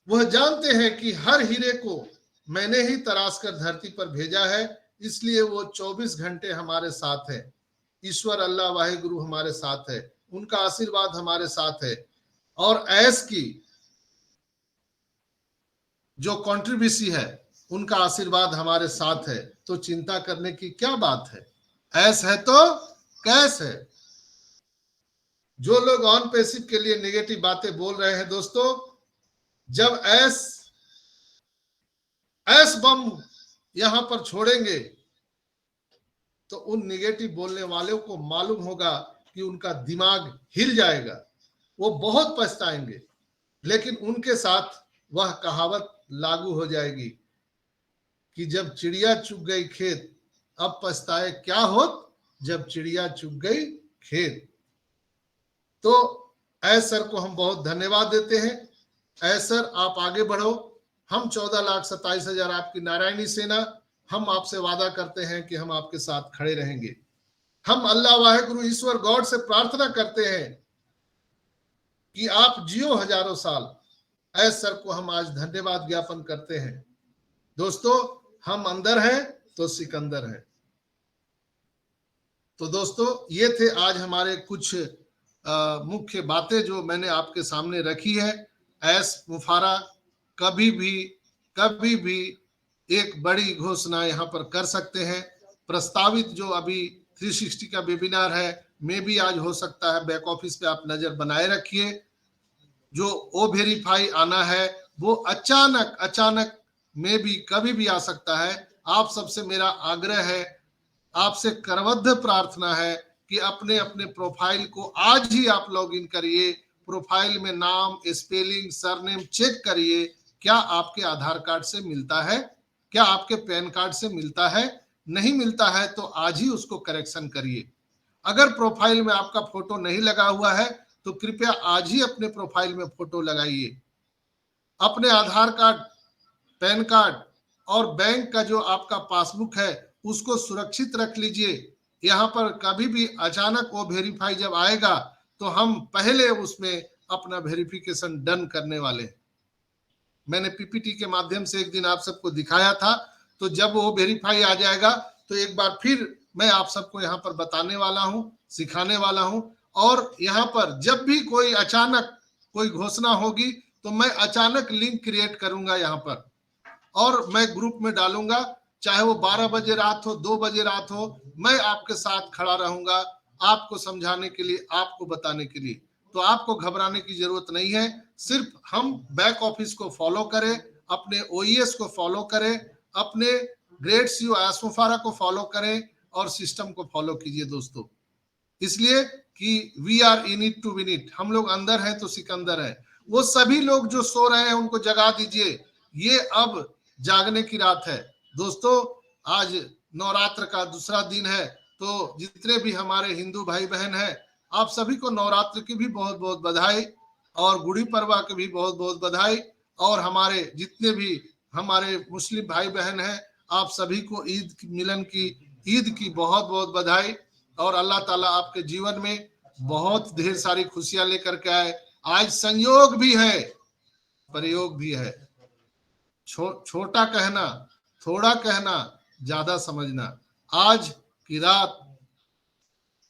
वह जानते हैं कि हर हीरे को मैंने ही तराश कर धरती पर भेजा है, इसलिए वो 24 घंटे हमारे साथ है। ईश्वर अल्लाह वाहिगुरु हमारे साथ है, उनका आशीर्वाद हमारे साथ है, और ऐस की जो कंट्रीब्यूसी है उनका आशीर्वाद हमारे साथ है। तो चिंता करने की क्या बात है, ऐस है तो कैस है। जो लोग ऑन पैसिव के लिए नेगेटिव बातें बोल रहे हैं दोस्तों, जब ऐस बम यहां पर छोड़ेंगे तो उन नेगेटिव बोलने वालों को मालूम होगा कि उनका दिमाग हिल जाएगा, वो बहुत पछताएंगे। लेकिन उनके साथ वह कहावत लागू हो जाएगी कि जब चिड़िया चुग गई खेत, अब पछताए क्या होत, जब चिड़िया चुग गई खेत। तो ऐसर को हम बहुत धन्यवाद देते हैं। ऐसर आप आगे बढ़ो, हम 14,27,000 आपकी नारायणी सेना, हम आपसे वादा करते हैं कि हम आपके साथ खड़े रहेंगे। हम अल्लाह वाहिगुरु ईश्वर गॉड से प्रार्थना करते हैं कि आप जियो हजारों साल। ऐसर को हम आज धन्यवाद ज्ञापन करते हैं। दोस्तों, हम अंदर हैं तो सिकंदर है। तो दोस्तों, ये थे आज हमारे कुछ मुख्य बातें जो मैंने आपके सामने रखी है। ऐस मुफारा कभी भी एक बड़ी घोषणा यहाँ पर कर सकते हैं। प्रस्तावित जो अभी 360 का वेबिनार है, में भी आज हो सकता है। बैक ऑफिस पे आप नजर बनाए रखिए। जो ओ वेरीफाई आना है वो अचानक में भी कभी भी आ सकता है। आप सबसे मेरा आग्रह है, आपसे करबद्ध प्रार्थना है कि अपने अपने प्रोफाइल को आज ही आप लॉगिन करिए। प्रोफाइल में नाम, स्पेलिंग, सरनेम चेक करिए, क्या आपके आधार कार्ड से मिलता है, क्या आपके पैन कार्ड से मिलता है। नहीं मिलता है तो आज ही उसको करेक्शन करिए। अगर प्रोफाइल में आपका फोटो नहीं लगा हुआ है तो कृपया आज ही अपने प्रोफाइल में फोटो लगाइए। अपने आधार कार्ड, पैन कार्ड और बैंक का जो आपका पासबुक है उसको सुरक्षित रख लीजिए। यहाँ पर कभी भी अचानक वो वेरीफाई जब आएगा तो हम पहले उसमें अपना वेरिफिकेशन डन करने वाले हैं। मैंने पीपीटी के माध्यम से एक दिन आप सबको दिखाया था, तो जब वो वेरीफाई आ जाएगा तो एक बार फिर मैं आप सबको यहाँ पर बताने वाला हूँ, सिखाने वाला हूँ। और यहाँ पर जब भी कोई अचानक कोई घोषणा होगी तो मैं अचानक लिंक क्रिएट करूंगा यहाँ पर, और मैं ग्रुप में डालूंगा। चाहे वो 12 बजे रात हो, 2 बजे रात हो, मैं आपके साथ खड़ा रहूंगा, आपको समझाने के लिए, आपको बताने के लिए। तो आपको घबराने की जरूरत नहीं है। सिर्फ हम बैक ऑफिस को फॉलो करें, अपने ओईएस को फॉलो करें, अपने ग्रेट सीओ एसमुफारा को फॉलो करें और सिस्टम को फॉलो कीजिए दोस्तों। इसलिए कि we are in it to win it. हम लोग अंदर हैं तो सिकंदर है। वो सभी लोग जो सो रहे हैं उनको जगा दीजिए। ये अब जागने की रात है दोस्तों। आज नवरात्र का दूसरा दिन है, तो जितने भी हमारे हिंदू भाई बहन हैं, आप सभी को नवरात्र की भी बहुत बहुत बधाई, और गुड़ी पड़वा की भी बहुत बहुत बधाई। और हमारे जितने भी हमारे मुस्लिम भाई बहन हैं, आप सभी को ईद की बहुत बहुत बधाई। और अल्लाह ताला आपके जीवन में बहुत ढेर सारी खुशियां लेकर के आए। आज संयोग भी है, प्रयोग भी है। छोटा कहना, थोड़ा कहना, ज्यादा समझना। आज की रात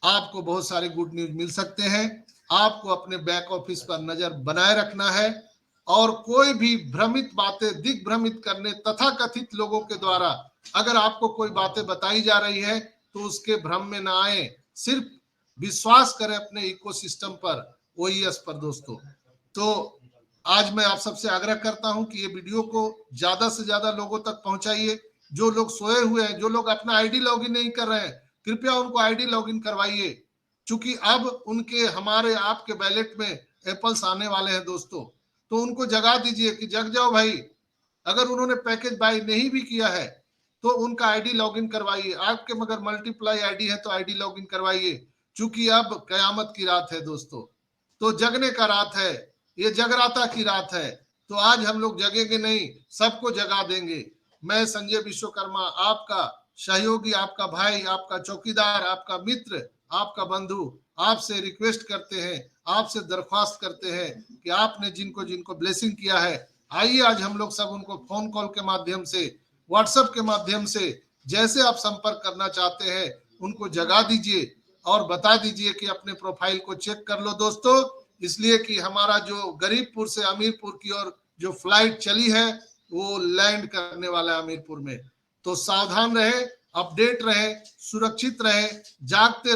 आपको बहुत सारे गुड न्यूज मिल सकते हैं। आपको अपने बैक ऑफिस पर नजर बनाए रखना है, और कोई भी भ्रमित बातें, दिग्भ्रमित करने तथा कथित लोगों के द्वारा अगर आपको कोई बातें बताई जा रही है तो उसके भ्रम में ना आए। सिर्फ विश्वास करें अपने इकोसिस्टम पर, ओईएस पर दोस्तों। तो आज मैं आप सबसे आग्रह करता हूं कि ये वीडियो को ज्यादा से ज्यादा लोगों तक पहुंचाइए। जो लोग सोए हुए हैं, जो लोग अपना आईडी लॉगिन नहीं कर रहे हैं, कृपया उनको आईडी लॉगिन करवाइए, क्योंकि अब उनके, हमारे, आपके बैलेट में एप्पल्स आने वाले हैं दोस्तों। तो उनको जगा दीजिए कि जग जाओ भाई। अगर उन्होंने पैकेज बाय नहीं भी किया है तो उनका आईडी लॉगिन करवाइए। आपके मगर मल्टीप्लाई आईडी है तो आईडी लॉगिन करवाइए, क्योंकि अब कयामत की रात है दोस्तों, तो जगने का रात है, ये जगराता की रात है। तो आज हम लोग जगेंगे नहीं, सबको जगा देंगे। मैं संजय विश्वकर्मा, आपका सहयोगी, आपका भाई, आपका चौकीदार, आपका मित्र, आपका बंधु, आपसे रिक्वेस्ट करते हैं, आपसे दरख्वास्त करते हैं कि आपने जिनको जिनको ब्लेसिंग किया है, आइए आज हम लोग सब उनको फोन कॉल के माध्यम से, व्हाट्सएप के माध्यम से, जैसे आप संपर्क करना चाहते हैं उनको जगा दीजिए और बता दीजिए कि अपने प्रोफाइल को चेक कर लो दोस्तों। इसलिए कि हमारा जो गरीबपुर से अमीरपुर की ओर जो फ्लाइट चली है वो लैंड करने वाला है अमीरपुर में। तो सावधान रहे, अपडेट रहे, सुरक्षित रहे, जागते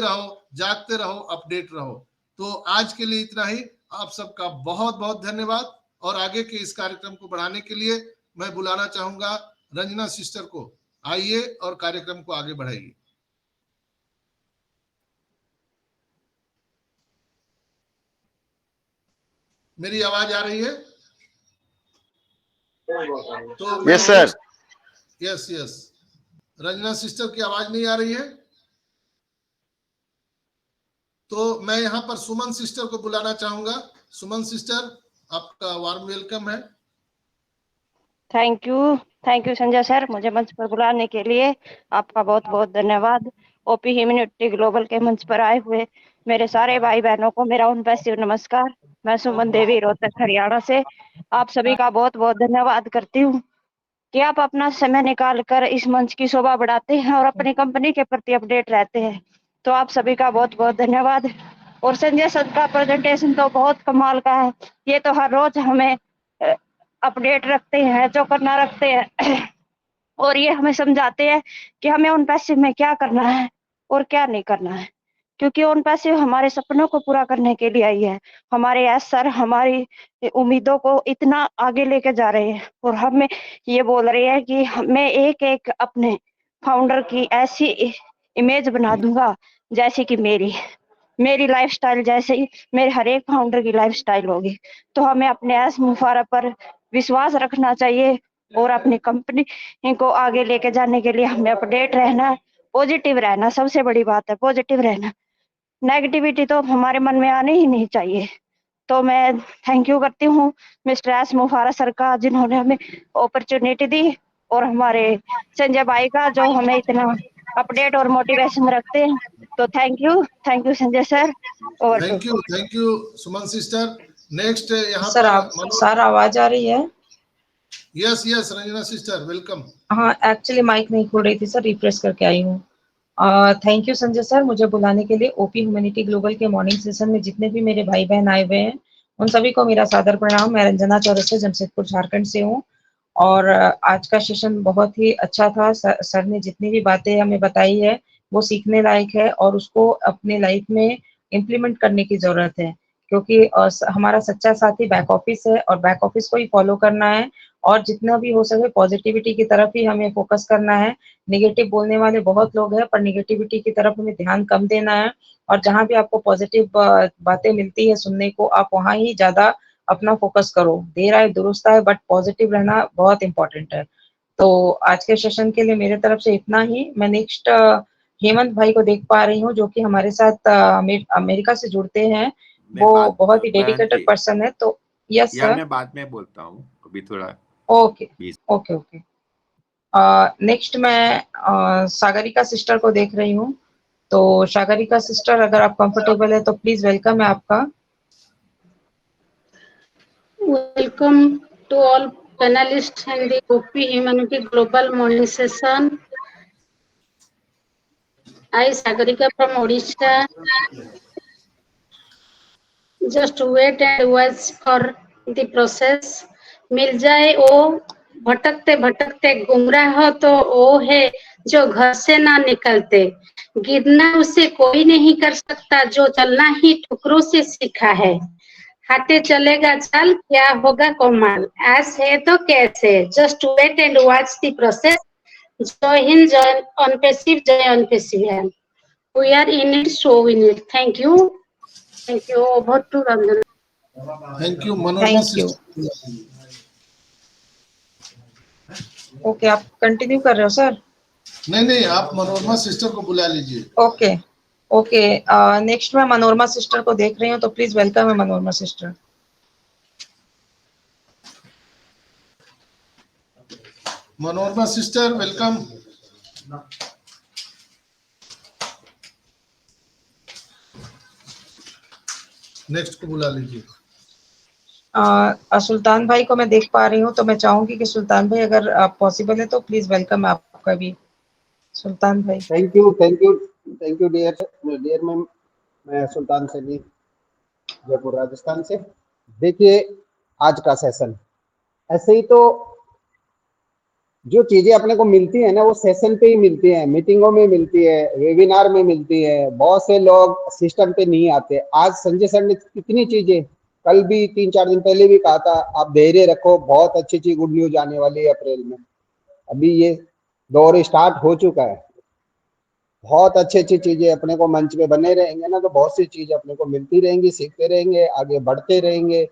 रहो, अपडेट रहो। तो आज के लिए इतना ही। आप सबका बहुत बहुत धन्यवाद। और आगे के इस कार्यक्रम को बढ़ाने के लिए मैं बुलाना चाहूंगा रंजना सिस्टर को। आइए और कार्यक्रम को आगे बढ़ाइए। मेरी आवाज आ रही है? तो yes sir. Yes Ranjana sister की आवाज नहीं आ रही है, तो मैं यहाँ पर सुमन सिस्टर को बुलाना चाहूंगा। सुमन सिस्टर, आपका वार्म वेलकम है। थैंक यू संजय सर, मुझे मंच पर बुलाने के लिए आपका बहुत बहुत धन्यवाद। ओपी ह्यूमैनिटी ग्लोबल के मंच पर आए हुए मेरे सारे भाई बहनों को मेरा उनपैसिव नमस्कार। मैं सुमन देवी, रोहतक हरियाणा से आप सभी का बहुत बहुत धन्यवाद करती हूँ कि आप अपना समय निकाल कर इस मंच की शोभा बढ़ाते हैं और अपनी कंपनी के प्रति अपडेट रहते हैं। तो आप सभी का बहुत बहुत धन्यवाद। और संजय सर का प्रेजेंटेशन तो बहुत कमाल का है, ये तो हर रोज हमें अपडेट रखते हैं, जो करना रखते हैं और ये हमें समझाते हैं कि हमें उन पैसे में क्या करना है और क्या नहीं करना है, क्योंकि उन पैसे हमारे सपनों को पूरा करने के लिए आई है। हमारे एस सर हमारी उम्मीदों को इतना आगे लेके जा रहे हैं और हमें ये बोल रहे हैं कि मैं एक एक अपने फाउंडर की ऐसी इमेज बना दूंगा जैसे कि मेरी लाइफस्टाइल जैसे ही मेरे हर एक फाउंडर की लाइफस्टाइल होगी। तो हमें अपने एस मुफारा पर विश्वास रखना चाहिए और अपनी कंपनी को आगे लेके जाने के लिए हमें अपडेट रहना, पॉजिटिव रहना, सबसे बड़ी बात है पॉजिटिव रहना। नेगेटिविटी तो हमारे मन में आने ही नहीं चाहिए। तो मैं थैंक यू करती हूँ मिस्टर एस मुफारा सर का, जिन्होंने हमें अपॉर्चुनिटी दी, और हमारे संजय भाई का जो हमें इतना अपडेट और मोटिवेशन रखते हैं। तो थैंक यू संजय सर। और thank you Suman sister. Next यहाँ सर पर सर आवाज आ रही है? Yes Ranjana sister welcome. हाँ, एक्चुअली माइक नहीं खुल रही थी सर, रिफ्रेश करके आई हूँ। थैंक यू संजय सर मुझे बुलाने के लिए। ओपी ह्यूमैनिटी ग्लोबल के मॉर्निंग सेशन में जितने भी मेरे भाई बहन आए हुए हैं उन सभी को मेरा सादर प्रणाम। मैं रंजना चौरसिया, जमशेदपुर झारखंड से हूँ। और आज का सेशन बहुत ही अच्छा था। सर ने जितनी भी बातें हमें बताई है वो सीखने लायक है और उसको अपने लाइफ में इम्प्लीमेंट करने की जरूरत है, क्योंकि हमारा सच्चा साथी बैक ऑफिस है और बैक ऑफिस को ही फॉलो करना है और जितना भी हो सके पॉजिटिविटी की तरफ ही हमें फोकस करना है। नेगेटिव बोलने वाले बहुत लोग हैं पर नेगेटिविटी की तरफ हमें ध्यान कम देना है, और जहां भी आपको पॉजिटिव बातें मिलती है सुनने को आप वहां ही ज्यादा अपना फोकस करो। देर आए दुरुस्त आए, बट पॉजिटिव रहना बहुत इंपॉर्टेंट है। तो आज के सेशन के लिए मेरे तरफ से इतना ही। मैं नेक्स्ट हेमंत भाई को देख पा रही हूँ जो कि हमारे साथ अमेरिका से जुड़ते हैं। वो बहुत ही डेडिकेटेड पर्सन है। तो यस सर, मैं बाद में बोलता हूँ, अभी थोड़ा ओके। नेक्स्ट मैं सागरिका सिस्टर को देख रही हूँ। तो सागरिका सिस्टर, अगर आप कंफर्टेबल है तो प्लीज वेलकम है आपका। Welcome to all panelists in the OP Humanity Global Morning Session. I, Sagarika from Odisha. Just wait and watch for the process. मिल जाए वो भटकते भटकते गुमराह हो तो वो है जो घर से ना निकलते। गिरना उसे कोई नहीं कर सकता जो चलना ही ठुकरों से सीखा है। हाथे चलेगा चल क्या होगा कमाल, ऐस है तो कैसे। Just wait and watch the process. Jai Hind, Jai अनपेसिव, जय अनपेसिव। We are in it so in it. Thank you over to Ranjana. Thank you Manorama sister. Okay, आप कंटिन्यू कर रहे हो सर? नहीं, आप मनोरमा सिस्टर को बुला लीजिए। ओके ओके, नेक्स्ट मैं मनोरमा सिस्टर को देख रही हूँ, तो प्लीज वेलकम है Manorama sister. Manorama sister welcome. Next को बुला लीजिए। सुल्तान भाई को मैं देख पा रही हूँ, तो मैं चाहूंगी कि सुल्तान भाई अगर पॉसिबल है तो प्लीज वेलकम आपका भी, सुल्तान भाई। Thank you dear ma'am. मैं सुल्तान सैनी, जयपुर राजस्थान से। देखिए, आज का सेशन ऐसे ही तो जो चीजें अपने को मिलती है ना, वो सेशन पे ही मिलती है, मीटिंगों में मिलती है, वेबिनार में मिलती है। बहुत से लोग सिस्टम पे नहीं आते। आज संजय सर ने कितनी चीजें, कल भी 3-4 दिन पहले भी कहा था, आप धैर्य रखो, बहुत अच्छी गुड न्यूज आने वाली है अप्रैल में। अभी ये दौर स्टार्ट हो चुका है। बहुत अच्छी चीजें अपने को मंच पे बने रहेंगे ना, तो बहुत सी चीजें अपने को मिलती रहेंगी, सीखते रहेंगे, आगे बढ़ते रहेंगे।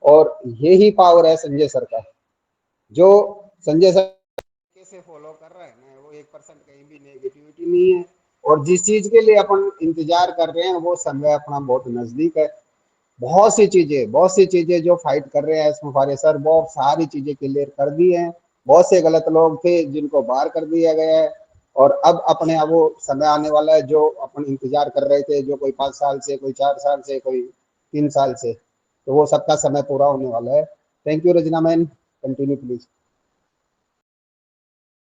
और यही पावर है संजय सर का। जो संजय सर कैसे फॉलो कर रहे हैं ना, वो 1% कहीं भी नेगेटिविटी नहीं है। और जिस चीज के लिए अपन इंतजार कर रहे हैं, वो समय अपना बहुत नजदीक है। बहुत सी चीजें जो फाइट कर रहे हैं इसमें फारे सर, वो सारी चीजें क्लियर कर दी हैं। बहुत से गलत लोग थे जिनको बाहर कर दिया गया है। और अब अपने अब वो समय आने वाला है जो अपन इंतजार कर रहे थे, जो कोई 5 साल से, कोई 4 साल से, कोई 3 साल से, तो वो सबका समय पूरा होने वाला है। Thank you Rajna man, continue please.